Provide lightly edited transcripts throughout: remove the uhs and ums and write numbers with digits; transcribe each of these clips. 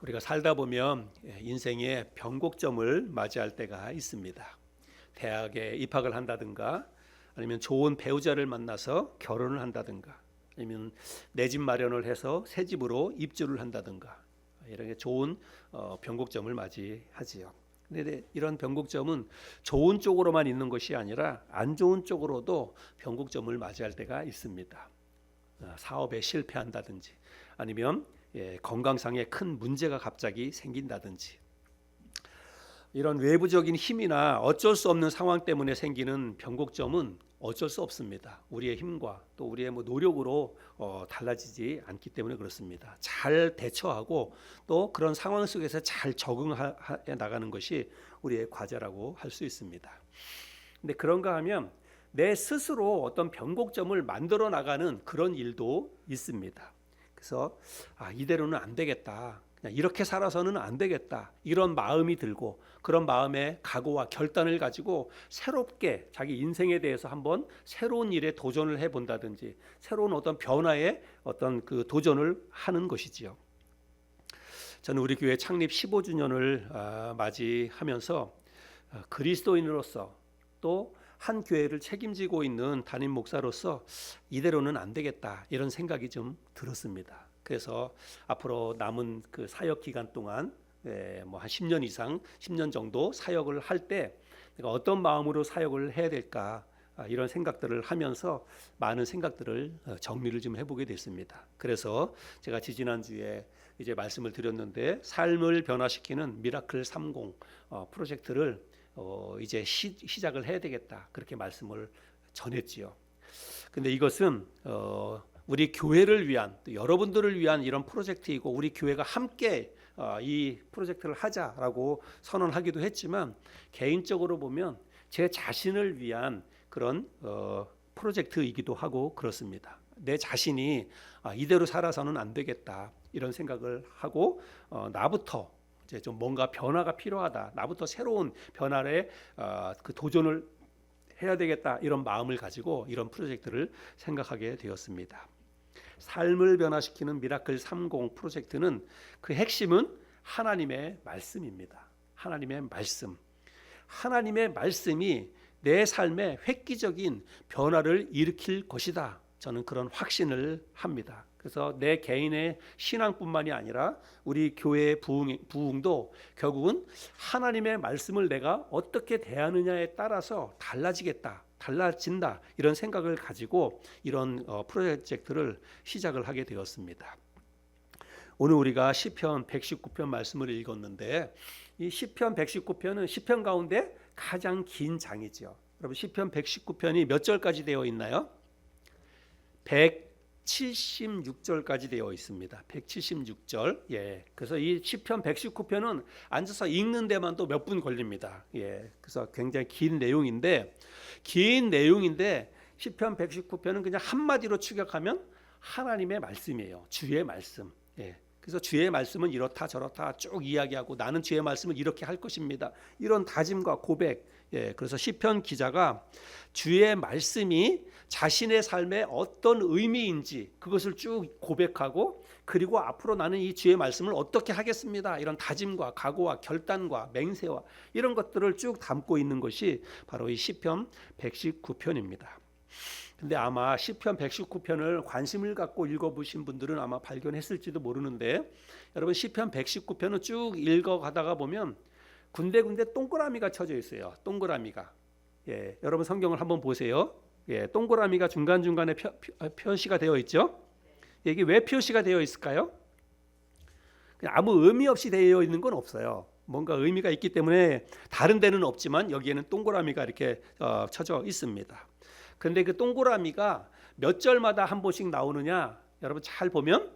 우리가 살다 보면 인생의 변곡점을 맞이할 때가 있습니다. 대학에 입학을 한다든가, 아니면 좋은 배우자를 만나서 결혼을 한다든가, 아니면 내 집 마련을 해서 새 집으로 입주를 한다든가, 이런 게 좋은 변곡점을 맞이하지요. 근데 이런 변곡점은 좋은 쪽으로만 있는 것이 아니라 안 좋은 쪽으로도 변곡점을 맞이할 때가 있습니다. 사업에 실패한다든지, 아니면 건강상에 큰 문제가 갑자기 생긴다든지, 이런 외부적인 힘이나 어쩔 수 없는 상황 때문에 생기는 변곡점은 어쩔 수 없습니다. 우리의 힘과 또 우리의 노력으로 달라지지 않기 때문에 그렇습니다. 잘 대처하고 또 그런 상황 속에서 잘 적응해 나가는 것이 우리의 과제라고 할 수 있습니다. 근데 그런가 하면 내 스스로 어떤 변곡점을 만들어 나가는 그런 일도 있습니다. 그래서 이대로는 안 되겠다, 그냥 이렇게 살아서는 안 되겠다, 이런 마음이 들고, 그런 마음의 각오와 결단을 가지고 새롭게 자기 인생에 대해서 한번 새로운 일에 도전을 해본다든지, 새로운 어떤 변화에 어떤 그 도전을 하는 것이지요. 저는 우리 교회 창립 15주년을 맞이하면서 그리스도인으로서 또 한 교회를 책임지고 있는 담임 목사로서 이대로는 안 되겠다, 이런 생각이 좀 들었습니다. 그래서 앞으로 남은 그 사역 기간 동안 한 10년 이상, 10년 정도 사역을 할 때 내가 어떤 마음으로 사역을 해야 될까, 이런 생각들을 하면서 많은 생각들을 정리를 좀 해보게 됐습니다. 그래서 제가 지지난주에 이제 말씀을 드렸는데, 삶을 변화시키는 미라클 30 프로젝트를 이제 시작을 해야 되겠다, 그렇게 말씀을 전했지요. 근데 이것은 우리 교회를 위한, 또 여러분들을 위한 이런 프로젝트이고, 우리 교회가 함께 이 프로젝트를 하자라고 선언하기도 했지만, 개인적으로 보면 제 자신을 위한 그런 프로젝트이기도 하고 그렇습니다. 내 자신이 이대로 살아서는 안 되겠다, 이런 생각을 하고 나부터 이제 좀 뭔가 변화가 필요하다, 나부터 새로운 변화에 그 도전을 해야 되겠다, 이런 마음을 가지고 이런 프로젝트를 생각하게 되었습니다. 삶을 변화시키는 미라클 30 프로젝트는 그 핵심은 하나님의 말씀입니다. 하나님의 말씀. 하나님의 말씀이 내 삶에 획기적인 변화를 일으킬 것이다, 저는 그런 확신을 합니다. 그래서 내 개인의 신앙뿐만이 아니라 우리 교회의 부흥도 결국은 하나님의 말씀을 내가 어떻게 대하느냐에 따라서 달라진다, 이런 생각을 가지고 이런 프로젝트를 시작을 하게 되었습니다. 오늘 우리가 시편 119편 말씀을 읽었는데, 이 시편 119편은 시편 가운데 가장 긴 장이죠. 여러분, 시편 119편이 몇 절까지 되어 있나요? 176절까지 되어 있습니다. 176절. 그래서 이 시편 119편은 앉아서 읽는 데만 또 몇 분 걸립니다. 그래서 굉장히 긴 내용인데 시편 119편은 그냥 한마디로 축약하면 하나님의 말씀이에요. 주의 말씀. 그래서 주의 말씀은 이렇다 저렇다 쭉 이야기하고, 나는 주의 말씀을 이렇게 할 것입니다, 이런 다짐과 고백. 그래서 시편 기자가 주의 말씀이 자신의 삶에 어떤 의미인지 그것을 쭉 고백하고, 그리고 앞으로 나는 이 주의 말씀을 어떻게 하겠습니다, 이런 다짐과 각오와 결단과 맹세와 이런 것들을 쭉 담고 있는 것이 바로 이 시편 119편입니다. 근데 아마 시편 119편을 관심을 갖고 읽어보신 분들은 아마 발견했을지도 모르는데, 여러분, 시편 119편을 쭉 읽어가다가 보면 군데군데 동그라미가 쳐져 있어요. 동그라미가. 여러분 성경을 한번 보세요. 동그라미가 중간중간에 표시가 되어 있죠. 이게 왜 표시가 되어 있을까요? 그냥 아무 의미 없이 되어 있는 건 없어요. 뭔가 의미가 있기 때문에 다른 데는 없지만 여기에는 동그라미가 이렇게 쳐져 있습니다. 그런데 그 동그라미가 몇 절마다 한 번씩 나오느냐, 여러분 잘 보면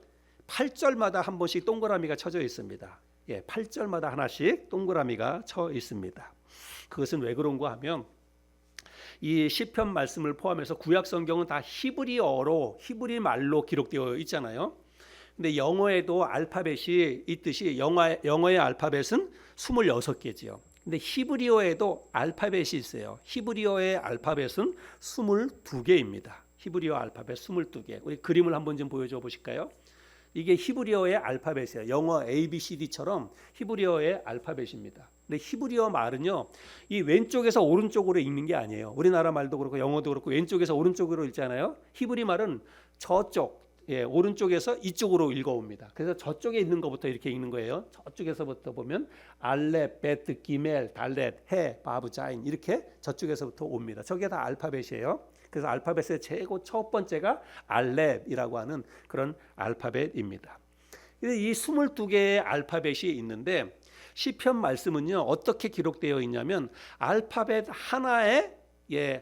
8절마다 한 번씩 동그라미가 쳐져 있습니다. 8절마다 하나씩 동그라미가 쳐 있습니다. 그것은 왜 그런가 하면, 이 시편 말씀을 포함해서 구약 성경은 다 히브리 말로 기록되어 있잖아요. 근데 영어에도 알파벳이 있듯이 영어의 알파벳은 26개지요. 근데 히브리어에도 알파벳이 있어요. 히브리어의 알파벳은 22개입니다. 히브리어 알파벳 22개. 우리 그림을 한번 좀 보여줘 보실까요? 이게 히브리어의 알파벳이에요. 영어 ABCD처럼 히브리어의 알파벳입니다. 근데 히브리어 말은요, 이 왼쪽에서 오른쪽으로 읽는 게 아니에요. 우리나라 말도 그렇고 영어도 그렇고 왼쪽에서 오른쪽으로 읽잖아요. 히브리 말은 저쪽, 오른쪽에서 이쪽으로 읽어옵니다. 그래서 저쪽에 있는 것부터 이렇게 읽는 거예요. 저쪽에서부터 보면 알렙, 베트, 기멜, 달렛, 해, 바브, 자인 이렇게 저쪽에서부터 옵니다. 저게 다 알파벳이에요. 그래서 알파벳의 최고 첫 번째가 알렙이라고 하는 그런 알파벳입니다. 이 22개의 알파벳이 있는데 시편 말씀은요, 어떻게 기록되어 있냐면 알파벳 하나에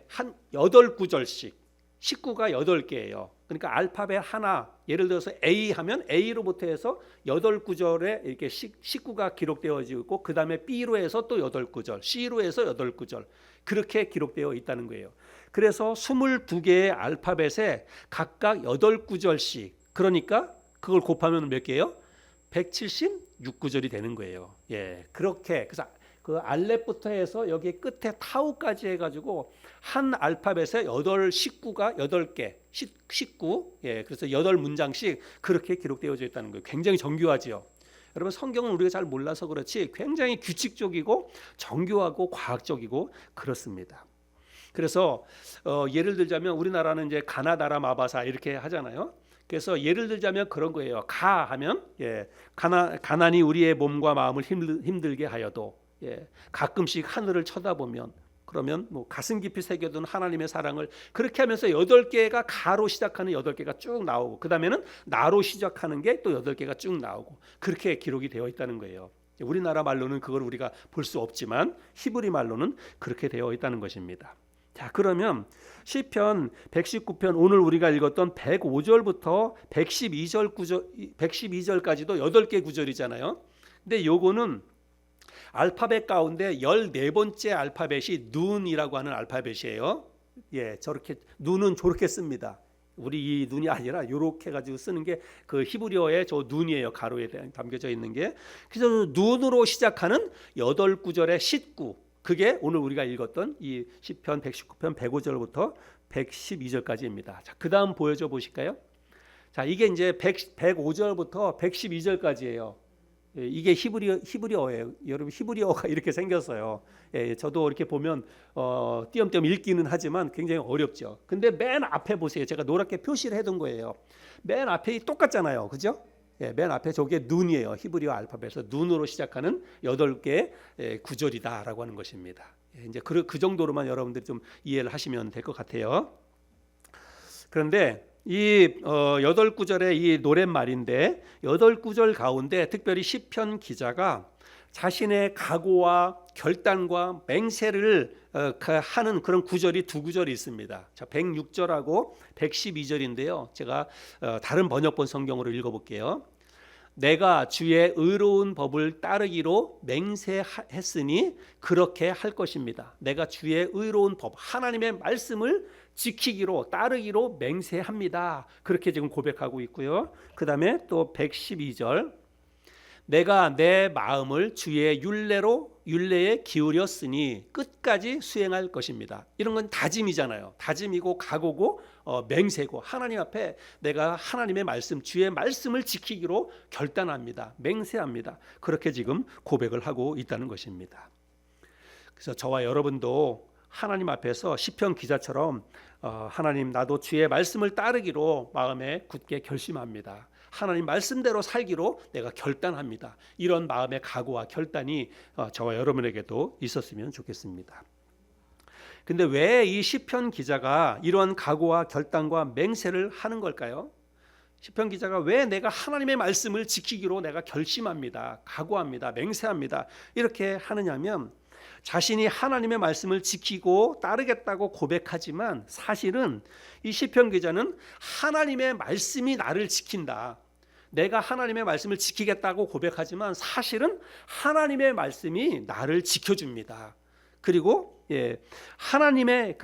한 8구절씩 식구가 8개예요. 그러니까 알파벳 하나, 예를 들어서 A 하면 A로부터 해서 8구절에 이렇게 식구가 기록되어지고 있고, 그 다음에 B로 해서 또 8구절, C로 해서 8구절, 그렇게 기록되어 있다는 거예요. 그래서 22개의 알파벳에 각각 8구절씩, 그러니까 그걸 곱하면 몇 개예요? 176구절이 되는 거예요. 그렇게, 그래서 그 알렙부터 해서 여기 끝에 타우까지 해가지고 한 알파벳에 8식구가 8개, 식구, 그래서 8문장씩 그렇게 기록되어져 있다는 거예요. 굉장히 정교하지요. 여러분, 성경은 우리가 잘 몰라서 그렇지 굉장히 규칙적이고 정교하고 과학적이고 그렇습니다. 그래서 예를 들자면 우리나라는 이제 가나다라 마바사 이렇게 하잖아요. 그래서 예를 들자면 그런 거예요. 가 하면 가난이 우리의 몸과 마음을 힘들게 하여도 가끔씩 하늘을 쳐다보면, 그러면 뭐 가슴 깊이 새겨둔 하나님의 사랑을, 그렇게 하면서 8개가 가로 시작하는 8개가 쭉 나오고, 그 다음에는 나로 시작하는 게 또 8개가 쭉 나오고, 그렇게 기록이 되어 있다는 거예요. 우리나라 말로는 그걸 우리가 볼 수 없지만 히브리 말로는 그렇게 되어 있다는 것입니다. 자, 그러면 시편 119편 오늘 우리가 읽었던 105절부터 112절까지도 8개 구절이잖아요. 근데 요거는 알파벳 가운데 14번째 알파벳이 눈이라고 하는 알파벳이에요. 저렇게 눈은 저렇게 씁니다. 우리 이 눈이 아니라 이렇게 가지고 쓰는 게 그 히브리어의 저 눈이에요. 가로에 담겨져 있는 게. 그래서 눈으로 시작하는 8구절의 식구, 그게 오늘 우리가 읽었던 이 시편 119편 105절부터 112절까지입니다. 자, 그다음 보여줘 보실까요? 자, 이게 이제 105절부터 112절까지예요. 이게 히브리어예요. 여러분, 히브리어가 이렇게 생겼어요. 저도 이렇게 보면 띄엄띄엄 읽기는 하지만 굉장히 어렵죠. 근데 맨 앞에 보세요. 제가 노랗게 표시를 해둔 거예요. 맨 앞에 똑같잖아요. 그죠? 맨 앞에 저게 눈이에요. 히브리어 알파벳에서 눈으로 시작하는 8개 구절이다라고 하는 것입니다. 이제 그 정도로만 여러분들이 좀 이해를 하시면 될 것 같아요. 그런데 이 8구절의 이 노랫말인데 8구절 가운데 특별히 시편 기자가 자신의 각오와 결단과 맹세를 하는 그런 구절이 2구절이 있습니다. 자, 106절하고 112절인데요. 제가 다른 번역본 성경으로 읽어볼게요. 내가 주의 의로운 법을 따르기로 맹세했으니 그렇게 할 것입니다. 내가 주의 의로운 법, 하나님의 말씀을 지키기로, 따르기로 맹세합니다. 그렇게 지금 고백하고 있고요. 그 다음에 또 112절, 내가 내 마음을 주의 율례에 기울였으니 끝까지 수행할 것입니다. 이런 건 다짐이잖아요. 다짐이고 각오고 맹세고, 하나님 앞에 내가 하나님의 말씀, 주의 말씀을 지키기로 결단합니다. 맹세합니다. 그렇게 지금 고백을 하고 있다는 것입니다. 그래서 저와 여러분도 하나님 앞에서 시편 기자처럼 하나님, 나도 주의 말씀을 따르기로 마음에 굳게 결심합니다. 하나님 말씀대로 살기로 내가 결단합니다. 이런 마음의 각오와 결단이 저와 여러분에게도 있었으면 좋겠습니다. 근데 왜 이 시편 기자가 이런 각오와 결단과 맹세를 하는 걸까요? 시편 기자가 왜 내가 하나님의 말씀을 지키기로 내가 결심합니다, 각오합니다, 맹세합니다 이렇게 하느냐면, 자신이 하나님의 말씀을 지키고 따르겠다고 고백하지만 사실은 이 시편 기자는 하나님의 말씀이 나를 지킨다, 내가 하나님의 말씀을 지키겠다고 고백하지만 사실은 하나님의 말씀이 나를 지켜줍니다. 그리고 하나님의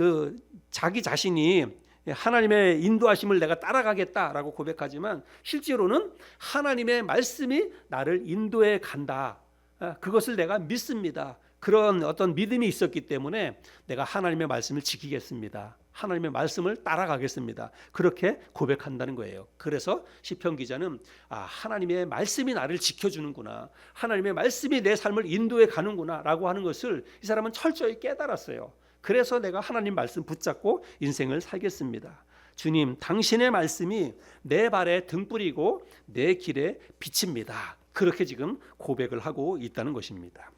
자기 자신이 하나님의 인도하심을 내가 따라가겠다라고 고백하지만 실제로는 하나님의 말씀이 나를 인도해 간다, 그것을 내가 믿습니다. 그런 어떤 믿음이 있었기 때문에 내가 하나님의 말씀을 지키겠습니다, 하나님의 말씀을 따라가겠습니다. 그렇게 고백한다는 거예요. 그래서 시편 기자는 하나님의 말씀이 나를 지켜주는구나, 하나님의 말씀이 내 삶을 인도해 가는구나 라고 하는 것을 이 사람은 철저히 깨달았어요. 그래서 내가 하나님 말씀 붙잡고 인생을 살겠습니다. 주님, 당신의 말씀이 내 발에 등불이고 내 길에 빛입니다. 그렇게 지금 고백을 하고 있다는 것입니다.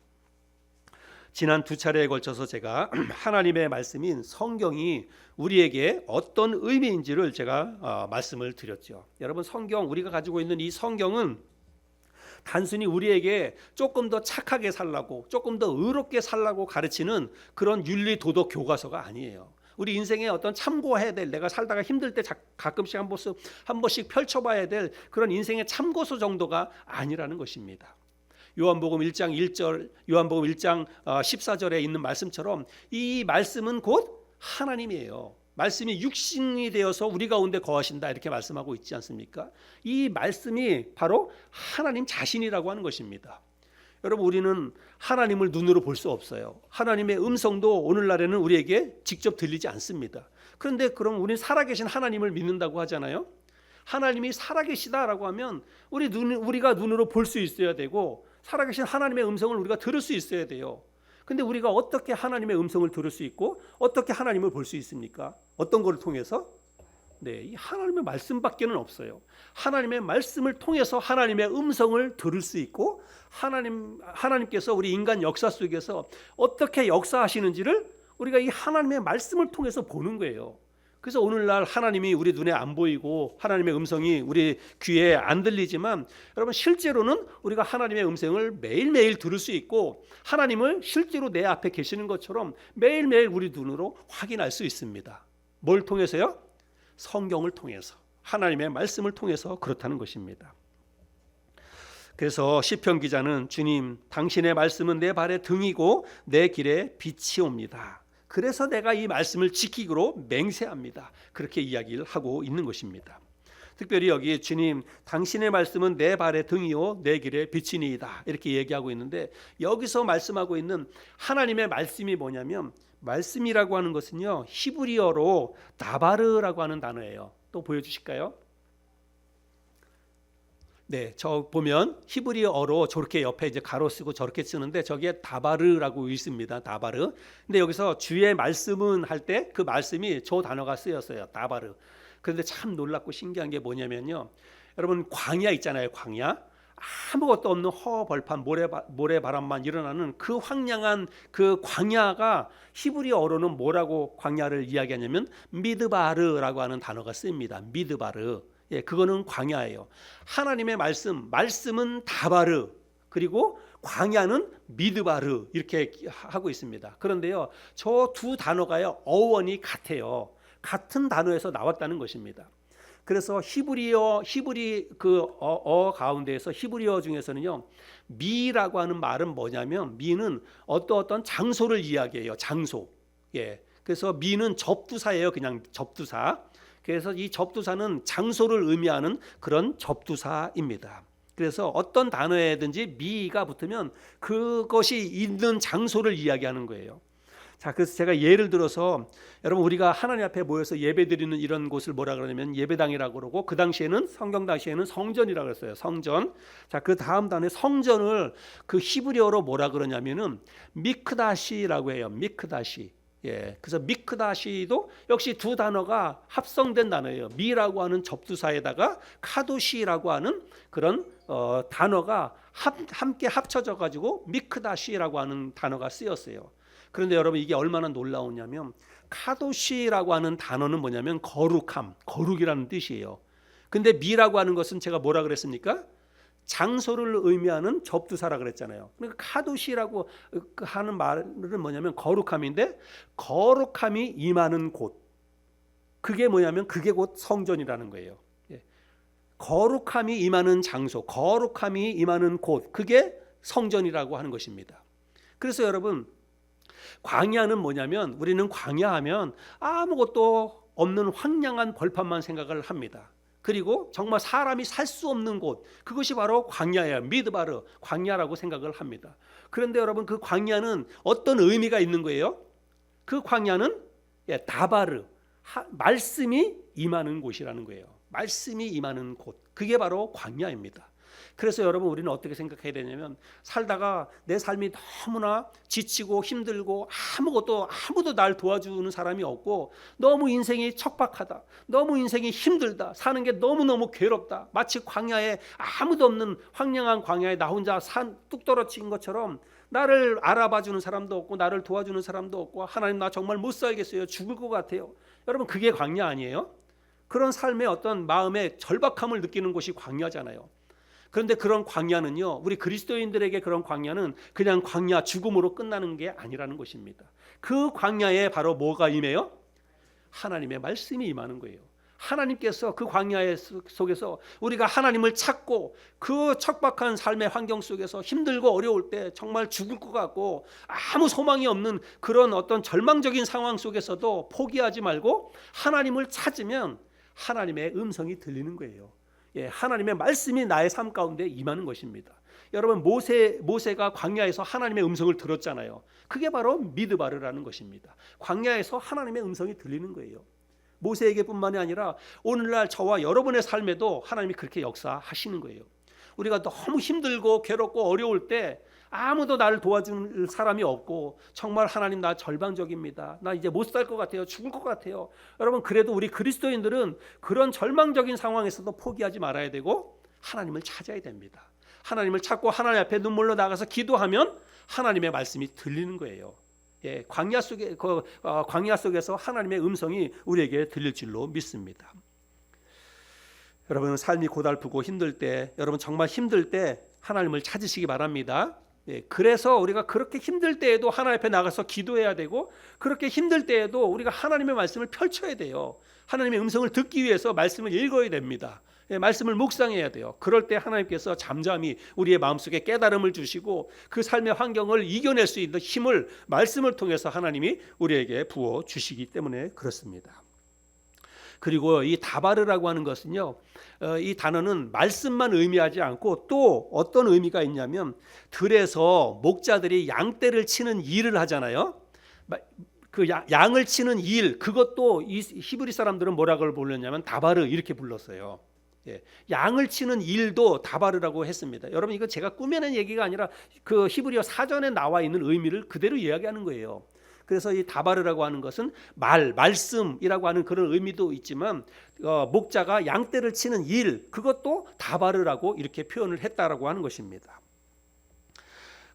지난 2차례에 걸쳐서 제가 하나님의 말씀인 성경이 우리에게 어떤 의미인지를 제가 말씀을 드렸죠. 여러분, 성경, 우리가 가지고 있는 이 성경은 단순히 우리에게 조금 더 착하게 살라고, 조금 더 의롭게 살라고 가르치는 그런 윤리 도덕 교과서가 아니에요. 우리 인생에 어떤 참고해야 될, 내가 살다가 힘들 때 가끔씩 한 번씩 펼쳐봐야 될 그런 인생의 참고서 정도가 아니라는 것입니다. 요한복음 1장 1절, 요한복음 1장 14절에 있는 말씀처럼 이 말씀은 곧 하나님이에요. 말씀이 육신이 되어서 우리 가운데 거하신다, 이렇게 말씀하고 있지 않습니까? 이 말씀이 바로 하나님 자신이라고 하는 것입니다. 여러분, 우리는 하나님을 눈으로 볼 수 없어요. 하나님의 음성도 오늘날에는 우리에게 직접 들리지 않습니다. 그런데 그럼 우리는 살아계신 하나님을 믿는다고 하잖아요. 하나님이 살아계시다라고 하면 우리가 눈으로 볼 수 있어야 되고, 살아계신 하나님의 음성을 우리가 들을 수 있어야 돼요. 근데 우리가 어떻게 하나님의 음성을 들을 수 있고 어떻게 하나님을 볼 수 있습니까? 어떤 것을 통해서? 이 하나님의 말씀밖에는 없어요. 하나님의 말씀을 통해서 하나님의 음성을 들을 수 있고, 하나님께서 우리 인간 역사 속에서 어떻게 역사하시는지를 우리가 이 하나님의 말씀을 통해서 보는 거예요. 그래서 오늘날 하나님이 우리 눈에 안 보이고 하나님의 음성이 우리 귀에 안 들리지만, 여러분, 실제로는 우리가 하나님의 음성을 매일매일 들을 수 있고, 하나님을 실제로 내 앞에 계시는 것처럼 매일매일 우리 눈으로 확인할 수 있습니다. 뭘 통해서요? 성경을 통해서, 하나님의 말씀을 통해서 그렇다는 것입니다. 그래서 시편 기자는 주님, 당신의 말씀은 내 발의 등이고 내 길에 빛이 옵니다. 그래서 내가 이 말씀을 지키기로 맹세합니다. 그렇게 이야기를 하고 있는 것입니다. 특별히 여기 주님, 당신의 말씀은 내 발의 등이요 내 길에 빛이니이다, 이렇게 얘기하고 있는데, 여기서 말씀하고 있는 하나님의 말씀이 뭐냐면, 말씀이라고 하는 것은요, 히브리어로 다바르라고 하는 단어예요. 또 보여주실까요? 저 보면 히브리어로 저렇게 옆에 이제 가로 쓰고 저렇게 쓰는데, 저기에 다바르라고 있습니다. 다바르. 근데 여기서 주의 말씀은 할 때 그 말씀이 저 단어가 쓰였어요. 다바르. 그런데 참 놀랍고 신기한 게 뭐냐면요, 여러분, 광야 있잖아요. 광야. 아무것도 없는 허벌판, 모래바람만 일어나는 그 황량한 그 광야가 히브리어로는 뭐라고 광야를 이야기하냐면 미드바르라고 하는 단어가 씁니다. 미드바르. 그거는 광야예요. 하나님의 말씀은 다바르, 그리고 광야는 미드바르, 이렇게 하고 있습니다. 그런데요, 저 두 단어가요, 어원이 같아요. 같은 단어에서 나왔다는 것입니다. 그래서 히브리 가운데에서 히브리어 중에서는요, 미라고 하는 말은 뭐냐면, 미는 어떤 장소를 이야기해요. 장소. 그래서 미는 접두사예요. 그냥 접두사. 그래서 이 접두사는 장소를 의미하는 그런 접두사입니다. 그래서 어떤 단어에든지 미가 붙으면 그것이 있는 장소를 이야기하는 거예요. 자, 그래서 제가 예를 들어서, 여러분, 우리가 하나님 앞에 모여서 예배드리는 이런 곳을 뭐라 그러냐면 예배당이라고 그러고, 그 당시에는, 성경 당시에는 성전이라고 했어요. 성전. 자, 그 다음 단에 성전을 그 히브리어로 뭐라 그러냐면은 미크다시라고 해요. 미크다시. 그래서 미크다시도 역시 두 단어가 합성된 단어예요. 미라고 하는 접두사에다가 카도시라고 하는 그런 단어가 함께 합쳐져 가지고 미크다시라고 하는 단어가 쓰였어요. 그런데 여러분, 이게 얼마나 놀라우냐면, 카도시라고 하는 단어는 뭐냐면 거룩함, 거룩이라는 뜻이에요. 근데 미라고 하는 것은 제가 뭐라 그랬습니까? 장소를 의미하는 접두사라 그랬잖아요. 그러니까 카도시라고 하는 말은 뭐냐면 거룩함인데, 거룩함이 임하는 곳, 그게 뭐냐면 그게 곧 성전이라는 거예요. 거룩함이 임하는 장소, 거룩함이 임하는 곳, 그게 성전이라고 하는 것입니다. 그래서 여러분, 광야는 뭐냐면, 우리는 광야하면 아무것도 없는 황량한 벌판만 생각을 합니다. 그리고 정말 사람이 살 수 없는 곳, 그것이 바로 광야예요. 미드바르, 광야라고 생각을 합니다. 그런데 여러분, 그 광야는 어떤 의미가 있는 거예요? 그 광야는 다바르, 말씀이 임하는 곳이라는 거예요. 말씀이 임하는 곳, 그게 바로 광야입니다. 그래서 여러분, 우리는 어떻게 생각해야 되냐면, 살다가 내 삶이 너무나 지치고 힘들고 아무도 날 도와주는 사람이 없고 너무 인생이 척박하다, 너무 인생이 힘들다, 사는 게 너무너무 괴롭다, 마치 광야에 아무도 없는 황량한 광야에 나 혼자 뚝 떨어진 것처럼 나를 알아봐주는 사람도 없고 나를 도와주는 사람도 없고, 하나님 나 정말 못 살겠어요, 죽을 것 같아요. 여러분, 그게 광야 아니에요? 그런 삶의 어떤 마음의 절박함을 느끼는 곳이 광야잖아요. 그런데 그런 광야는요, 우리 그리스도인들에게 그런 광야는 그냥 광야, 죽음으로 끝나는 게 아니라는 것입니다. 그 광야에 바로 뭐가 임해요? 하나님의 말씀이 임하는 거예요. 하나님께서 그 광야 속에서 우리가 하나님을 찾고, 그 척박한 삶의 환경 속에서 힘들고 어려울 때 정말 죽을 것 같고 아무 소망이 없는 그런 어떤 절망적인 상황 속에서도 포기하지 말고 하나님을 찾으면 하나님의 음성이 들리는 거예요. 하나님의 말씀이 나의 삶 가운데 임하는 것입니다. 여러분, 모세가 광야에서 하나님의 음성을 들었잖아요. 그게 바로 미드바르라는 것입니다. 광야에서 하나님의 음성이 들리는 거예요. 모세에게뿐만이 아니라 오늘날 저와 여러분의 삶에도 하나님이 그렇게 역사하시는 거예요. 우리가 너무 힘들고 괴롭고 어려울 때 아무도 나를 도와줄 사람이 없고 정말 하나님 나 절망적입니다, 나 이제 못 살 것 같아요, 죽을 것 같아요. 여러분, 그래도 우리 그리스도인들은 그런 절망적인 상황에서도 포기하지 말아야 되고 하나님을 찾아야 됩니다. 하나님을 찾고 하나님 앞에 눈물로 나가서 기도하면 하나님의 말씀이 들리는 거예요. 광야 속에서 하나님의 음성이 우리에게 들릴 줄로 믿습니다. 여러분, 삶이 고달프고 힘들 때, 여러분 정말 힘들 때 하나님을 찾으시기 바랍니다. 그래서 우리가 그렇게 힘들 때에도 하나님 앞에 나가서 기도해야 되고, 그렇게 힘들 때에도 우리가 하나님의 말씀을 펼쳐야 돼요. 하나님의 음성을 듣기 위해서 말씀을 읽어야 됩니다. 말씀을 묵상해야 돼요. 그럴 때 하나님께서 잠잠히 우리의 마음속에 깨달음을 주시고 그 삶의 환경을 이겨낼 수 있는 힘을 말씀을 통해서 하나님이 우리에게 부어 주시기 때문에 그렇습니다. 그리고 이 다바르라고 하는 것은요, 이 단어는 말씀만 의미하지 않고 또 어떤 의미가 있냐면, 들에서 목자들이 양떼를 치는 일을 하잖아요. 그 양을 치는 일, 그것도 이 히브리 사람들은 뭐라고 불렀냐면 다바르 이렇게 불렀어요. 양을 치는 일도 다바르라고 했습니다. 여러분, 이거 제가 꾸며낸 얘기가 아니라 그 히브리어 사전에 나와 있는 의미를 그대로 이야기하는 거예요. 그래서 이 다바르라고 하는 것은 말씀이라고 하는 그런 의미도 있지만, 목자가 양떼를 치는 일, 그것도 다바르라고 이렇게 표현을 했다라고 하는 것입니다.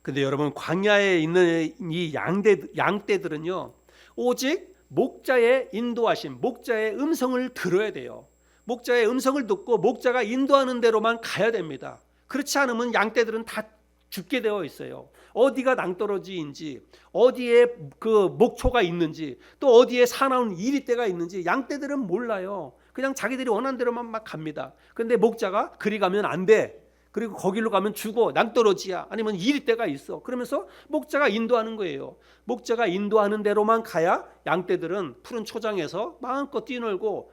근데 여러분, 광야에 있는 이 양떼들은요, 오직 목자의 인도하심, 목자의 음성을 들어야 돼요. 목자의 음성을 듣고 목자가 인도하는 대로만 가야 됩니다. 그렇지 않으면 양떼들은 다 죽게 되어 있어요. 어디가 낭떠러지인지, 어디에 그 목초가 있는지, 또 어디에 사나운 이리떼가 있는지 양떼들은 몰라요. 그냥 자기들이 원하는 대로만 막 갑니다. 근데 목자가 그리 가면 안 돼, 그리고 거기로 가면 죽어, 낭떠러지야, 아니면 이리떼가 있어, 그러면서 목자가 인도하는 거예요. 목자가 인도하는 대로만 가야 양떼들은 푸른 초장에서 마음껏 뛰놀고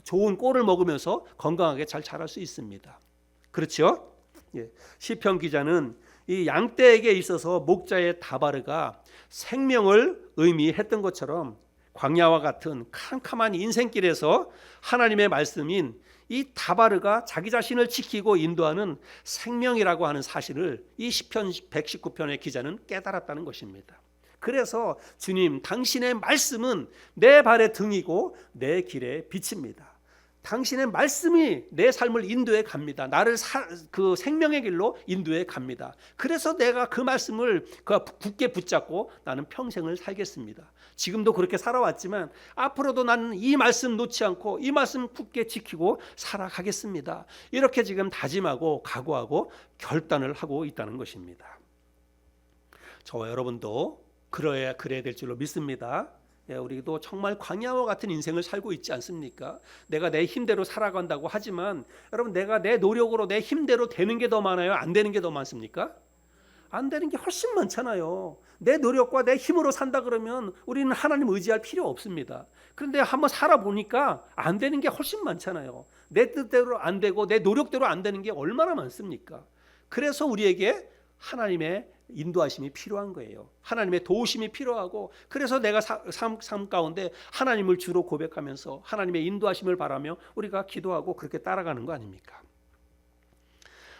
좋은 꼴을 먹으면서 건강하게 잘 자랄 수 있습니다. 그렇죠? 시편 기자는 이 양떼에게 있어서 목자의 다바르가 생명을 의미했던 것처럼, 광야와 같은 캄캄한 인생길에서 하나님의 말씀인 이 다바르가 자기 자신을 지키고 인도하는 생명이라고 하는 사실을 이 시편 119편의 기자는 깨달았다는 것입니다. 그래서 주님, 당신의 말씀은 내 발의 등이고 내 길의 빛입니다. 당신의 말씀이 내 삶을 인도해 갑니다. 나를 그 생명의 길로 인도해 갑니다. 그래서 내가 그 말씀을 굳게 붙잡고 나는 평생을 살겠습니다. 지금도 그렇게 살아왔지만 앞으로도 나는 이 말씀 놓지 않고 이 말씀 굳게 지키고 살아가겠습니다. 이렇게 지금 다짐하고 각오하고 결단을 하고 있다는 것입니다. 저와 여러분도 그래야 될 줄로 믿습니다. 우리도 정말 광야와 같은 인생을 살고 있지 않습니까? 내가 내 힘대로 살아간다고 하지만, 여러분, 내가 내 노력으로 내 힘대로 되는 게 더 많아요, 안 되는 게 더 많습니까? 안 되는 게 훨씬 많잖아요. 내 노력과 내 힘으로 산다 그러면 우리는 하나님 의지할 필요 없습니다. 그런데 한번 살아보니까 안 되는 게 훨씬 많잖아요. 내 뜻대로 안 되고 내 노력대로 안 되는 게 얼마나 많습니까? 그래서 우리에게 하나님의 인도하심이 필요한 거예요. 하나님의 도우심이 필요하고, 그래서 내가 삶 가운데 하나님을 주로 고백하면서 하나님의 인도하심을 바라며 우리가 기도하고 그렇게 따라가는 거 아닙니까?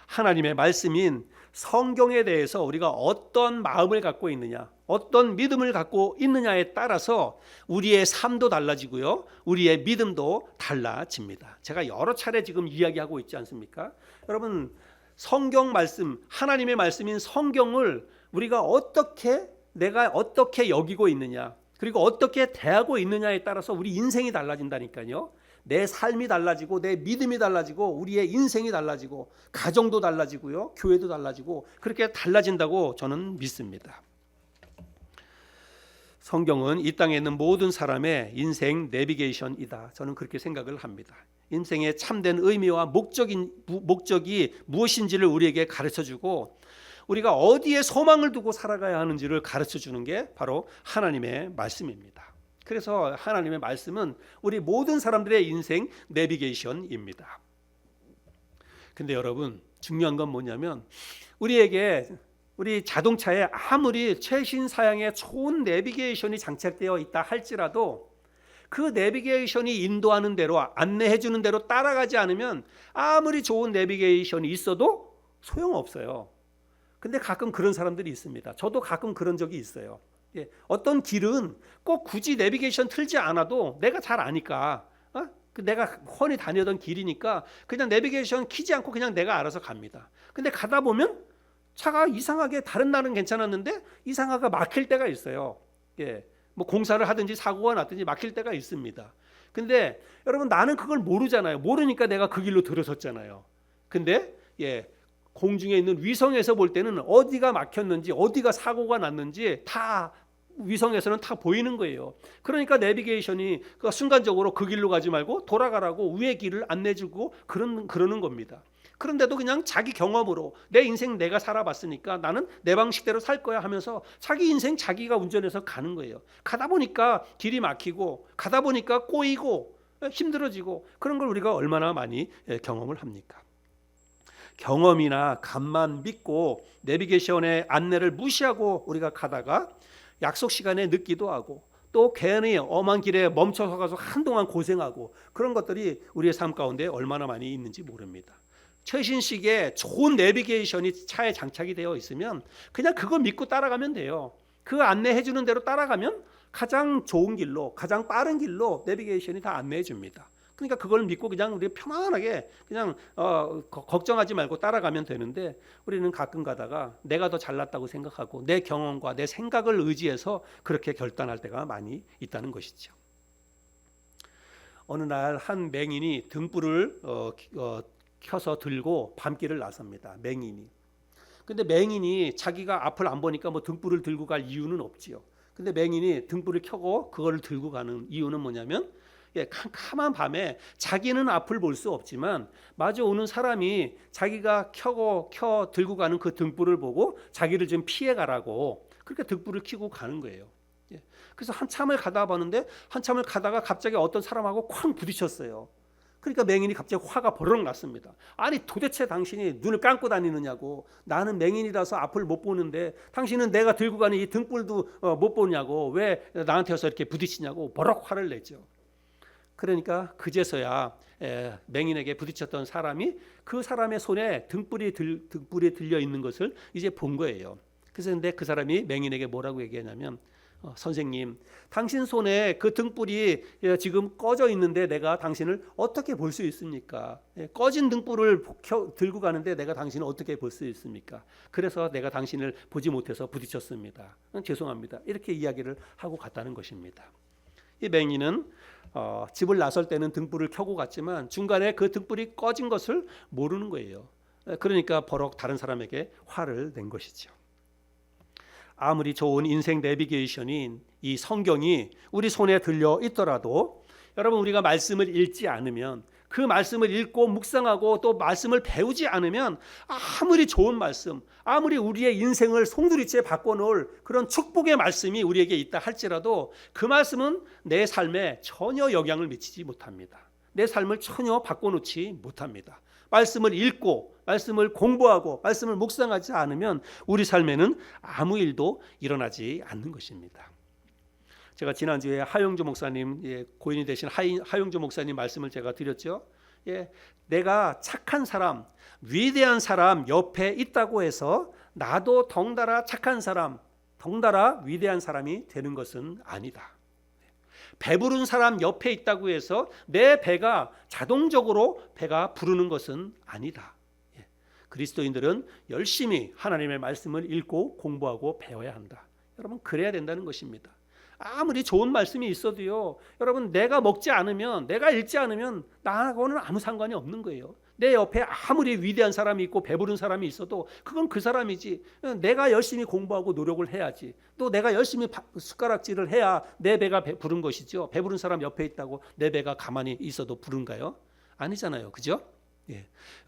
하나님의 말씀인 성경에 대해서 우리가 어떤 마음을 갖고 있느냐, 어떤 믿음을 갖고 있느냐에 따라서 우리의 삶도 달라지고요, 우리의 믿음도 달라집니다. 제가 여러 차례 지금 이야기하고 있지 않습니까? 여러분, 성경 말씀, 하나님의 말씀인 성경을 우리가 내가 어떻게 여기고 있느냐, 그리고 어떻게 대하고 있느냐에 따라서 우리 인생이 달라진다니까요. 내 삶이 달라지고, 내 믿음이 달라지고, 우리의 인생이 달라지고, 가정도 달라지고요, 교회도 달라지고, 그렇게 달라진다고 저는 믿습니다. 성경은 이 땅에 있는 모든 사람의 인생 내비게이션이다, 저는 그렇게 생각을 합니다. 인생의 참된 의미와 목적이 무엇인지를 우리에게 가르쳐주고, 우리가 어디에 소망을 두고 살아가야 하는지를 가르쳐주는 게 바로 하나님의 말씀입니다. 그래서 하나님의 말씀은 우리 모든 사람들의 인생 내비게이션입니다. 근데 여러분, 중요한 건 뭐냐면, 우리 자동차에 아무리 최신 사양의 좋은 내비게이션이 장착되어 있다 할지라도 그 내비게이션이 인도하는 대로, 안내해 주는 대로 따라가지 않으면 아무리 좋은 내비게이션이 있어도 소용없어요. 근데 가끔 그런 사람들이 있습니다. 저도 가끔 그런 적이 있어요. 어떤 길은 꼭 굳이 내비게이션 틀지 않아도 내가 잘 아니까, 내가 훤히 다니던 길이니까 그냥 내비게이션 키지 않고 그냥 내가 알아서 갑니다. 근데 가다 보면 차가 이상하게, 다른 날은 괜찮았는데 이상하게 막힐 때가 있어요. 뭐 공사를 하든지 사고가 났든지 막힐 때가 있습니다. 근데 여러분, 나는 그걸 모르잖아요. 모르니까 내가 그 길로 들어섰잖아요. 근데 공중에 있는 위성에서 볼 때는 어디가 막혔는지, 어디가 사고가 났는지 다 위성에서는 다 보이는 거예요. 그러니까 내비게이션이 순간적으로 그 길로 가지 말고 돌아가라고 위의 길을 안내주고 그러는 겁니다. 그런데도 그냥 자기 경험으로 내 인생 내가 살아봤으니까 나는 내 방식대로 살 거야 하면서 자기 인생 자기가 운전해서 가는 거예요. 가다 보니까 길이 막히고, 가다 보니까 꼬이고 힘들어지고, 그런 걸 우리가 얼마나 많이 경험을 합니까? 경험이나 감만 믿고 내비게이션의 안내를 무시하고 우리가 가다가 약속 시간에 늦기도 하고, 또 괜히 엄한 길에 멈춰서 가서 한동안 고생하고, 그런 것들이 우리의 삶 가운데 얼마나 많이 있는지 모릅니다. 최신식의 좋은 내비게이션이 차에 장착이 되어 있으면 그냥 그거 믿고 따라가면 돼요. 그 안내해 주는 대로 따라가면 가장 좋은 길로, 가장 빠른 길로 내비게이션이 다 안내해 줍니다. 그러니까 그걸 믿고 그냥 우리 편안하게 그냥 걱정하지 말고 따라가면 되는데, 우리는 가끔 가다가 내가 더 잘났다고 생각하고 내 경험과 내 생각을 의지해서 그렇게 결단할 때가 많이 있다는 것이죠. 어느 날 한 맹인이 등불을 켜서 들고 밤길을 나섭니다. 맹인이. 근데 맹인이 자기가 앞을 안 보니까 뭐 등불을 들고 갈 이유는 없지요. 근데 맹인이 등불을 켜고 그걸 들고 가는 이유는 뭐냐면, 캄캄한 밤에 자기는 앞을 볼 수 없지만 마주 오는 사람이 자기가 들고 가는 그 등불을 보고 자기를 좀 피해 가라고 그렇게 등불을 켜고 가는 거예요. 그래서 한참을 가다 보는데, 한참을 가다가 갑자기 어떤 사람하고 쾅 부딪혔어요. 그러니까 맹인이 갑자기 화가 버럭 났습니다. 아니, 도대체 당신이 눈을 감고 다니느냐고, 나는 맹인이라서 앞을 못 보는데 당신은 내가 들고 가는 이 등불도 못 보냐고, 왜 나한테 와서 이렇게 부딪히냐고 버럭 화를 냈죠. 그러니까 그제서야 맹인에게 부딪혔던 사람이 그 사람의 손에 등불이 들려 있는 것을 이제 본 거예요. 그래서 근데 그 사람이 맹인에게 뭐라고 얘기하냐면, 선생님, 당신 손에 그 등불이 지금 꺼져 있는데 내가 당신을 어떻게 볼 수 있습니까? 꺼진 등불을 들고 가는데 내가 당신을 어떻게 볼 수 있습니까? 그래서 내가 당신을 보지 못해서 부딪혔습니다. 죄송합니다. 이렇게 이야기를 하고 갔다는 것입니다. 이 맹인은 집을 나설 때는 등불을 켜고 갔지만 중간에 그 등불이 꺼진 것을 모르는 거예요. 그러니까 버럭 다른 사람에게 화를 낸 것이죠. 아무리 좋은 인생 내비게이션인 이 성경이 우리 손에 들려 있더라도, 여러분, 우리가 말씀을 읽지 않으면, 그 말씀을 읽고 묵상하고 또 말씀을 배우지 않으면, 아무리 좋은 말씀, 아무리 우리의 인생을 송두리째 바꿔놓을 그런 축복의 말씀이 우리에게 있다 할지라도 그 말씀은 내 삶에 전혀 영향을 미치지 못합니다. 내 삶을 전혀 바꿔놓지 못합니다. 말씀을 읽고 말씀을 공부하고 말씀을 묵상하지 않으면 우리 삶에는 아무 일도 일어나지 않는 것입니다. 제가 지난주에 하용조 목사님, 고인이 되신 하용조 목사님 말씀을 제가 드렸죠. 내가 착한 사람, 위대한 사람 옆에 있다고 해서 나도 덩달아 착한 사람, 덩달아 위대한 사람이 되는 것은 아니다. 배부른 사람 옆에 있다고 해서 내 배가 자동적으로 배가 부르는 것은 아니다. 그리스도인들은 열심히 하나님의 말씀을 읽고 공부하고 배워야 한다. 여러분, 그래야 된다는 것입니다. 아무리 좋은 말씀이 있어도요, 여러분, 내가 먹지 않으면, 내가 읽지 않으면 나하고는 아무 상관이 없는 거예요. 내 옆에 아무리 위대한 사람이 있고 배부른 사람이 있어도 그건 그 사람이지. 내가 열심히 공부하고 노력을 해야지. 또 내가 열심히 숟가락질을 해야 내 배가 부른 것이죠. 배부른 사람 옆에 있다고 내 배가 가만히 있어도 부른가요? 아니잖아요. 그죠?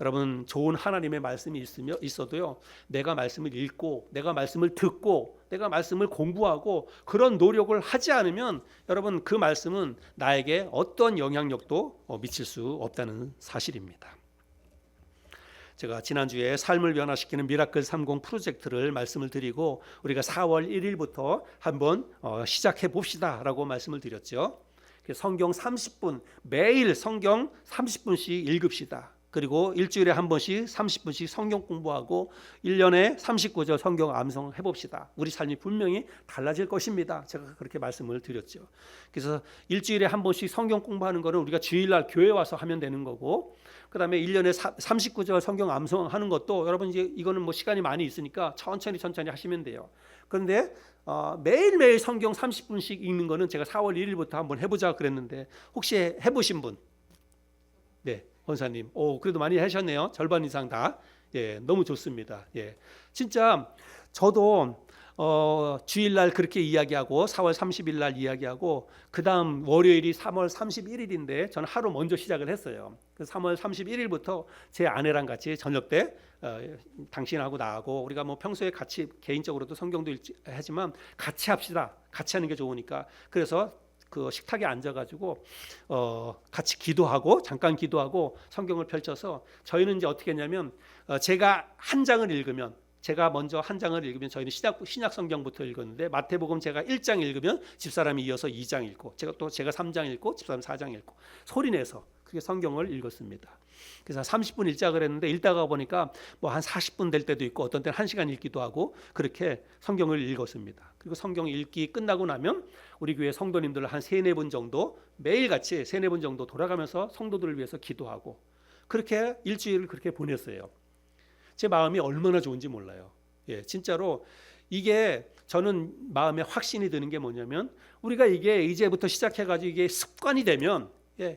여러분, 좋은 하나님의 말씀이 있어도요, 내가 말씀을 읽고 내가 말씀을 듣고 내가 말씀을 공부하고 그런 노력을 하지 않으면 여러분, 그 말씀은 나에게 어떤 영향력도 미칠 수 없다는 사실입니다. 제가 지난주에 삶을 변화시키는 미라클 30 프로젝트를 말씀을 드리고 우리가 4월 1일부터 한번 시작해 봅시다 라고 말씀을 드렸죠. 성경 30분, 매일 성경 30분씩 읽읍시다. 그리고 일주일에 한 번씩 30분씩 성경 공부하고 1년에 39절 성경 암송 해봅시다. 우리 삶이 분명히 달라질 것입니다. 제가 그렇게 말씀을 드렸죠. 그래서 일주일에 한 번씩 성경 공부하는 거는 우리가 주일날 교회 와서 하면 되는 거고, 그 다음에 1년에 39절 성경 암송하는 것도 여러분 이제 이거는 뭐 시간이 많이 있으니까 천천히 하시면 돼요. 그런데 매일매일 성경 30분씩 읽는 거는 제가 4월 1일부터 한번 해보자 그랬는데 혹시 해보신 분? 네, 권사님. 그래도 많이 하셨네요. 절반 이상 다. 너무 좋습니다. 진짜 저도 주일날 그렇게 이야기하고 4월 30일 날 이야기하고 그 다음 월요일이 3월 31일인데 저는 하루 먼저 시작을 했어요. 그래서 3월 31일부터 제 아내랑 같이 저녁 때 당신하고 나하고 우리가 뭐 평소에 같이 개인적으로도 성경도 하지만 같이 합시다. 같이 하는 게 좋으니까. 그래서 그 식탁에 앉아가지고 같이 기도하고 잠깐 기도하고 성경을 펼쳐서 저희는 이제 어떻게 했냐면 제가 한 장을 읽으면 제가 먼저 한 장을 읽으면 저희는 신약 성경부터 읽었는데 마태복음 제가 1장 읽으면 집사람이 이어서 2장 읽고 제가 3장 읽고 집사람이 4장 읽고 소리내서 그게 성경을 읽었습니다. 그래서 30분 읽자 그랬는데 읽다가 보니까 뭐 한 40분 될 때도 있고 어떤 때는 1시간 읽기도 하고 그렇게 성경을 읽었습니다. 그리고 성경 읽기 끝나고 나면 우리 교회 성도님들 한 3-4분 정도 매일같이 3-4분 정도 돌아가면서 성도들을 위해서 기도하고 그렇게 일주일을 그렇게 보냈어요. 제 마음이 얼마나 좋은지 몰라요. 진짜로 이게 저는 마음에 확신이 드는 게 뭐냐면 우리가 이게 이제부터 시작해가지고 이게 습관이 되면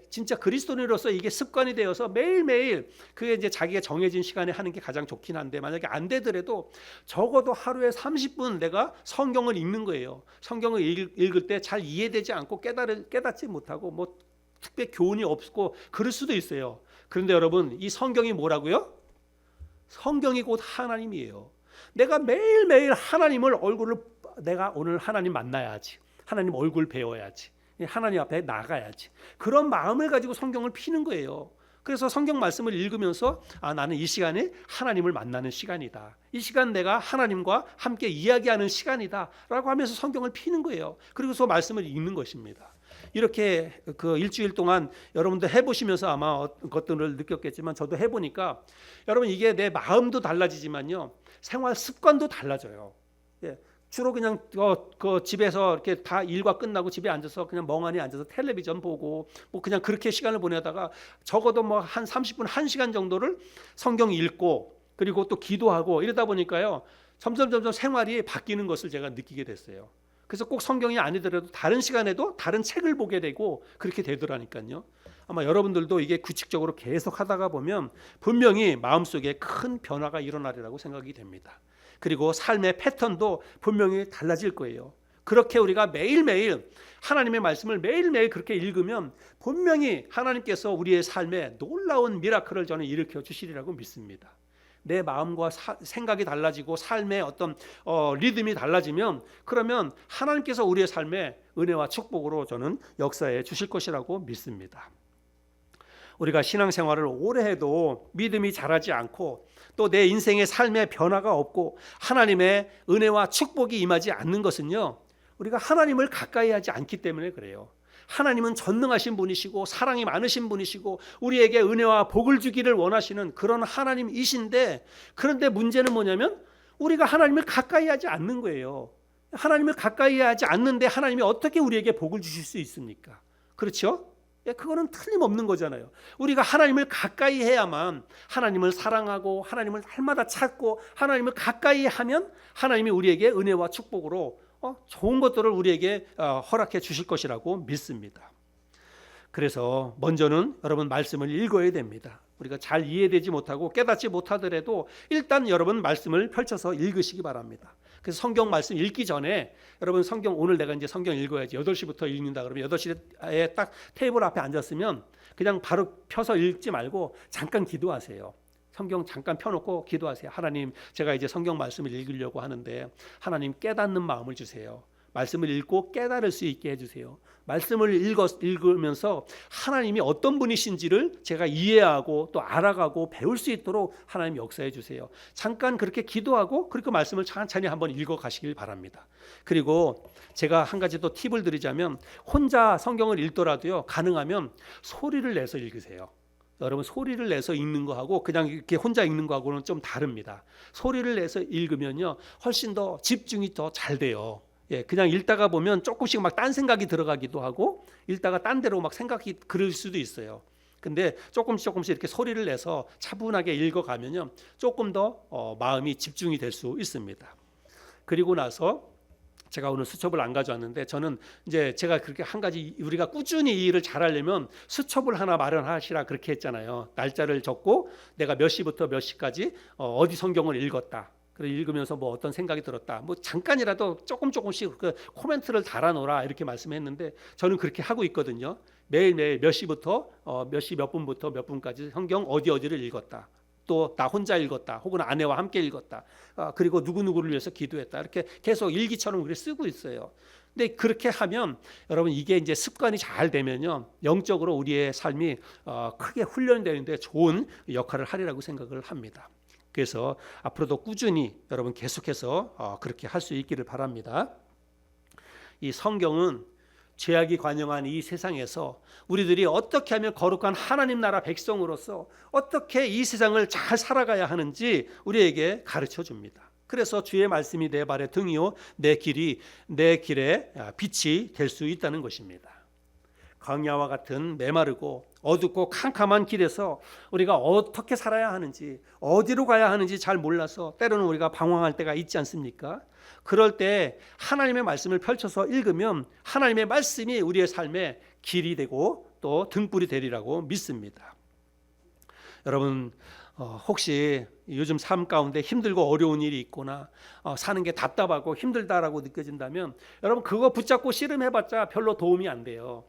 진짜 그리스도인으로서 이게 습관이 되어서 매일매일 그게 이제 자기가 정해진 시간에 하는 게 가장 좋긴 한데 만약에 안 되더라도 적어도 하루에 30분 내가 성경을 읽는 거예요. 성경을 읽을 때 잘 이해되지 않고 깨닫지 못하고 뭐 특별 교훈이 없고 그럴 수도 있어요. 그런데 여러분 이 성경이 뭐라고요? 성경이 곧 하나님이에요. 내가 매일매일 하나님을 얼굴을 내가 오늘 하나님 만나야지. 하나님 얼굴 배워야지. 하나님 앞에 나가야지. 그런 마음을 가지고 성경을 피는 거예요. 그래서 성경 말씀을 읽으면서 나는 이 시간에 하나님을 만나는 시간이다. 이 시간 내가 하나님과 함께 이야기하는 시간이다 라고 하면서 성경을 피는 거예요. 그리고서 말씀을 읽는 것입니다. 이렇게 그 일주일 동안 여러분들 해보시면서 아마 것들을 느꼈겠지만 저도 해보니까 여러분 이게 내 마음도 달라지지만요 생활 습관도 달라져요. 주로 그냥 그 집에서 이렇게 다 일과 끝나고 집에 앉아서 그냥 멍하니 앉아서 텔레비전 보고 뭐 그냥 그렇게 시간을 보내다가 적어도 뭐 한 30분 1시간 정도를 성경 읽고 그리고 또 기도하고 이러다 보니까요 점점 생활이 바뀌는 것을 제가 느끼게 됐어요. 그래서 꼭 성경이 아니더라도 다른 시간에도 다른 책을 보게 되고 그렇게 되더라니까요. 아마 여러분들도 이게 규칙적으로 계속 하다가 보면 분명히 마음속에 큰 변화가 일어나리라고 생각이 됩니다. 그리고 삶의 패턴도 분명히 달라질 거예요. 그렇게 우리가 매일매일 하나님의 말씀을 매일매일 그렇게 읽으면 분명히 하나님께서 우리의 삶에 놀라운 미라클을 저는 일으켜 주시리라고 믿습니다. 내 마음과 생각이 달라지고 삶의 어떤 리듬이 달라지면 그러면 하나님께서 우리의 삶에 은혜와 축복으로 저는 역사해 주실 것이라고 믿습니다. 우리가 신앙생활을 오래 해도 믿음이 자라지 않고 또 내 인생의 삶의 변화가 없고 하나님의 은혜와 축복이 임하지 않는 것은요, 우리가 하나님을 가까이 하지 않기 때문에 그래요. 하나님은 전능하신 분이시고 사랑이 많으신 분이시고 우리에게 은혜와 복을 주기를 원하시는 그런 하나님이신데, 그런데 문제는 뭐냐면 우리가 하나님을 가까이 하지 않는 거예요. 하나님을 가까이 하지 않는데 하나님이 어떻게 우리에게 복을 주실 수 있습니까? 그렇죠? 그거는 틀림없는 거잖아요. 우리가 하나님을 가까이 해야만, 하나님을 사랑하고 하나님을 날마다 찾고 하나님을 가까이 하면 하나님이 우리에게 은혜와 축복으로 좋은 것들을 우리에게 허락해 주실 것이라고 믿습니다. 그래서 먼저는 여러분 말씀을 읽어야 됩니다. 우리가 잘 이해되지 못하고 깨닫지 못하더라도 일단 여러분 말씀을 펼쳐서 읽으시기 바랍니다. 그래서 성경 말씀 읽기 전에 여러분 성경, 오늘 내가 이제 성경 읽어야지 8시부터 읽는다 그러면 8시에 딱 테이블 앞에 앉았으면 그냥 바로 펴서 읽지 말고 잠깐 기도하세요. 성경 잠깐 펴놓고 기도하세요. 하나님, 제가 이제 성경 말씀을 읽으려고 하는데 하나님 깨닫는 마음을 주세요. 말씀을 읽고 깨달을 수 있게 해주세요. 말씀을 읽으면서 하나님이 어떤 분이신지를 제가 이해하고 또 알아가고 배울 수 있도록 하나님 역사해 주세요. 잠깐 그렇게 기도하고 그리고 말씀을 천천히 한번 읽어 가시길 바랍니다. 그리고 제가 한 가지 또 팁을 드리자면, 혼자 성경을 읽더라도요, 가능하면 소리를 내서 읽으세요. 여러분, 소리를 내서 읽는 거하고 그냥 이렇게 혼자 읽는 거하고는 좀 다릅니다. 소리를 내서 읽으면요, 훨씬 더 집중이 더 잘 돼요. 그냥 읽다가 보면 조금씩 막 딴 생각이 들어가기도 하고 읽다가 딴 데로 막 생각이 그럴 수도 있어요. 근데 조금씩 이렇게 소리를 내서 차분하게 읽어가면요, 조금 더 마음이 집중이 될 수 있습니다. 그리고 나서 제가 오늘 수첩을 안 가져왔는데, 저는 이제 제가 그렇게 한 가지, 우리가 꾸준히 이 일을 잘하려면 수첩을 하나 마련하시라 그렇게 했잖아요. 날짜를 적고 내가 몇 시부터 몇 시까지 어디 성경을 읽었다. 그래 읽으면서 뭐 어떤 생각이 들었다. 뭐 잠깐이라도 조금씩 그 코멘트를 달아놓으라 이렇게 말씀했는데, 저는 그렇게 하고 있거든요. 매일매일 몇 시부터 몇 시 몇 분부터 몇 분까지 성경 어디를 읽었다. 또 나 혼자 읽었다. 혹은 아내와 함께 읽었다. 그리고 누구누구를 위해서 기도했다. 이렇게 계속 일기처럼 그렇게 쓰고 있어요. 근데 그렇게 하면 여러분, 이게 이제 습관이 잘 되면요, 영적으로 우리의 삶이 크게 훈련되는데 좋은 역할을 하리라고 생각을 합니다. 그래서 앞으로도 꾸준히 여러분 계속해서 그렇게 할 수 있기를 바랍니다. 이 성경은 죄악이 관영한 이 세상에서 우리들이 어떻게 하면 거룩한 하나님 나라 백성으로서 어떻게 이 세상을 잘 살아가야 하는지 우리에게 가르쳐 줍니다. 그래서 주의 말씀이 내 발의 등이요 내 길의 빛이 될 수 있다는 것입니다. 광야와 같은 메마르고 어둡고 캄캄한 길에서 우리가 어떻게 살아야 하는지, 어디로 가야 하는지 잘 몰라서 때로는 우리가 방황할 때가 있지 않습니까? 그럴 때 하나님의 말씀을 펼쳐서 읽으면 하나님의 말씀이 우리의 삶의 길이 되고 또 등불이 되리라고 믿습니다. 여러분, 혹시 요즘 삶 가운데 힘들고 어려운 일이 있거나 사는 게 답답하고 힘들다라고 느껴진다면, 여러분 그거 붙잡고 씨름해봤자 별로 도움이 안 돼요.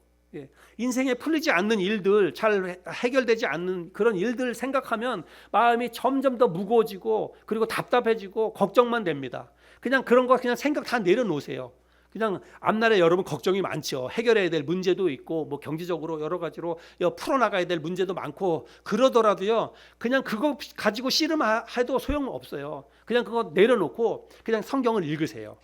인생에 풀리지 않는 일들, 잘 해결되지 않는 그런 일들 생각하면 마음이 점점 더 무거워지고 그리고 답답해지고 걱정만 됩니다. 그냥 그런 거 그냥 생각 다 내려놓으세요. 그냥 앞날에 여러분 걱정이 많죠. 해결해야 될 문제도 있고 뭐 경제적으로 여러 가지로 풀어나가야 될 문제도 많고, 그러더라도요, 그냥 그거 가지고 씨름해도 소용없어요. 그냥 그거 내려놓고 그냥 성경을 읽으세요.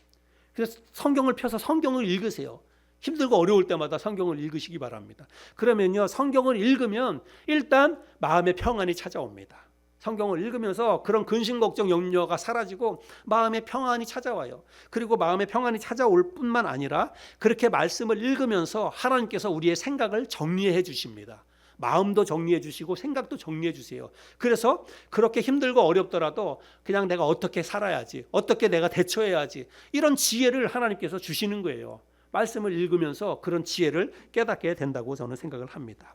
그래서 성경을 펴서 성경을 읽으세요. 힘들고 어려울 때마다 성경을 읽으시기 바랍니다. 그러면요, 성경을 읽으면 일단 마음의 평안이 찾아옵니다. 성경을 읽으면서 그런 근심 걱정 염려가 사라지고 마음의 평안이 찾아와요. 그리고 마음의 평안이 찾아올 뿐만 아니라 그렇게 말씀을 읽으면서 하나님께서 우리의 생각을 정리해 주십니다. 마음도 정리해 주시고 생각도 정리해 주세요. 그래서 그렇게 힘들고 어렵더라도 그냥 내가 어떻게 살아야지, 어떻게 내가 대처해야지, 이런 지혜를 하나님께서 주시는 거예요. 말씀을 읽으면서 그런 지혜를 깨닫게 된다고 저는 생각을 합니다.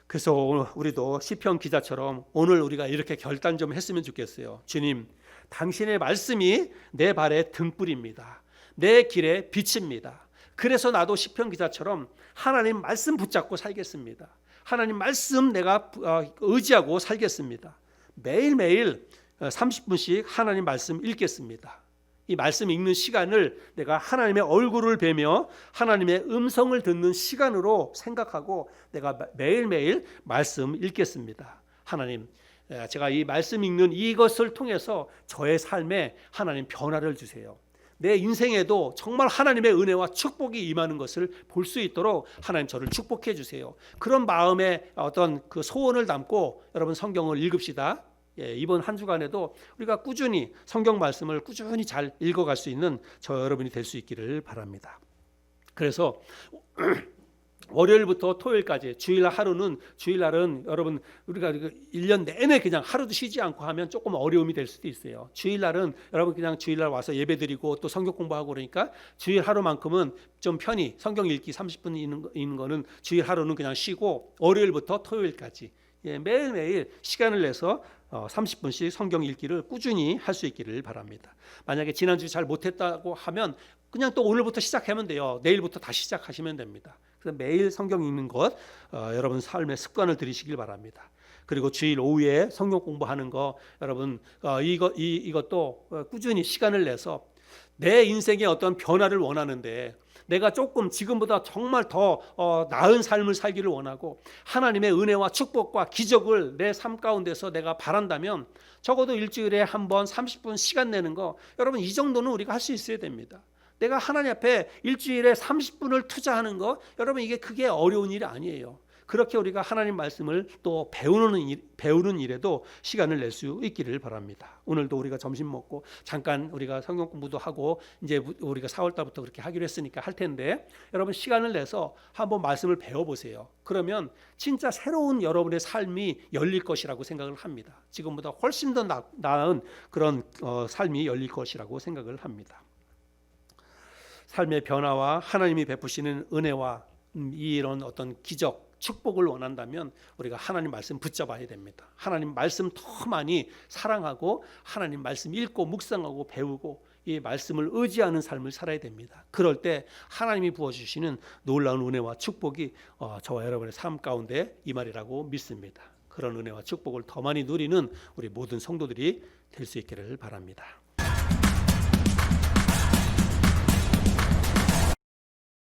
그래서 우리도 시편 기자처럼 오늘 우리가 이렇게 결단 좀 했으면 좋겠어요. 주님, 당신의 말씀이 내 발의 등불입니다. 내 길의 빛입니다. 그래서 나도 시편 기자처럼 하나님 말씀 붙잡고 살겠습니다. 하나님 말씀 내가 의지하고 살겠습니다. 매일매일 30분씩 하나님 말씀 읽겠습니다. 이 말씀 읽는 시간을 내가 하나님의 얼굴을 뵈며 하나님의 음성을 듣는 시간으로 생각하고 내가 매일매일 말씀 읽겠습니다. 하나님, 제가 이 말씀 읽는 이것을 통해서 저의 삶에 하나님 변화를 주세요. 내 인생에도 정말 하나님의 은혜와 축복이 임하는 것을 볼 수 있도록 하나님 저를 축복해 주세요. 그런 마음의 어떤 그 소원을 담고 여러분 성경을 읽읍시다. 이번 한 주간에도 우리가 꾸준히 성경 말씀을 꾸준히 잘 읽어갈 수 있는 저 여러분이 될 수 있기를 바랍니다. 그래서 월요일부터 토요일까지 주일날은 여러분 우리가 1년 내내 그냥 하루도 쉬지 않고 하면 조금 어려움이 될 수도 있어요. 주일날은 여러분 그냥 주일날 와서 예배드리고 또 성경 공부하고 그러니까 주일 하루만큼은 좀 편히 성경 읽기 30분 있는 거는 주일 하루는 그냥 쉬고 월요일부터 토요일까지 매일매일 시간을 내서 30분씩 성경 읽기를 꾸준히 할 수 있기를 바랍니다. 만약에 지난주 잘 못했다고 하면 그냥 또 오늘부터 시작하면 돼요. 내일부터 다시 시작하시면 됩니다. 그래서 매일 성경 읽는 것 여러분 삶의 습관을 들이시길 바랍니다. 그리고 주일 오후에 성경 공부하는 거 여러분 이것도 꾸준히 시간을 내서 내 인생의 어떤 변화를 원하는데 내가 조금 지금보다 정말 더 나은 삶을 살기를 원하고 하나님의 은혜와 축복과 기적을 내 삶 가운데서 내가 바란다면 적어도 일주일에 한 번 30분 시간 내는 거 여러분 이 정도는 우리가 할 수 있어야 됩니다. 내가 하나님 앞에 일주일에 30분을 투자하는 거 여러분 이게 그게 어려운 일이 아니에요. 그렇게 우리가 하나님 말씀을 또 배우는 일에도 시간을 낼 수 있기를 바랍니다. 오늘도 우리가 점심 먹고 잠깐 우리가 성경 공부도 하고 이제 우리가 4월 달부터 그렇게 하기로 했으니까 할 텐데 여러분 시간을 내서 한번 말씀을 배워보세요. 그러면 진짜 새로운 여러분의 삶이 열릴 것이라고 생각을 합니다. 지금보다 훨씬 더 나은 그런 삶이 열릴 것이라고 생각을 합니다. 삶의 변화와 하나님이 베푸시는 은혜와 이런 어떤 기적 축복을 원한다면 우리가 하나님 말씀 붙잡아야 됩니다. 하나님 말씀 더 많이 사랑하고 하나님 말씀 읽고 묵상하고 배우고 이 말씀을 의지하는 삶을 살아야 됩니다. 그럴 때 하나님이 부어주시는 놀라운 은혜와 축복이 저와 여러분의 삶 가운데 임하리라고 믿습니다. 그런 은혜와 축복을 더 많이 누리는 우리 모든 성도들이 될 수 있기를 바랍니다.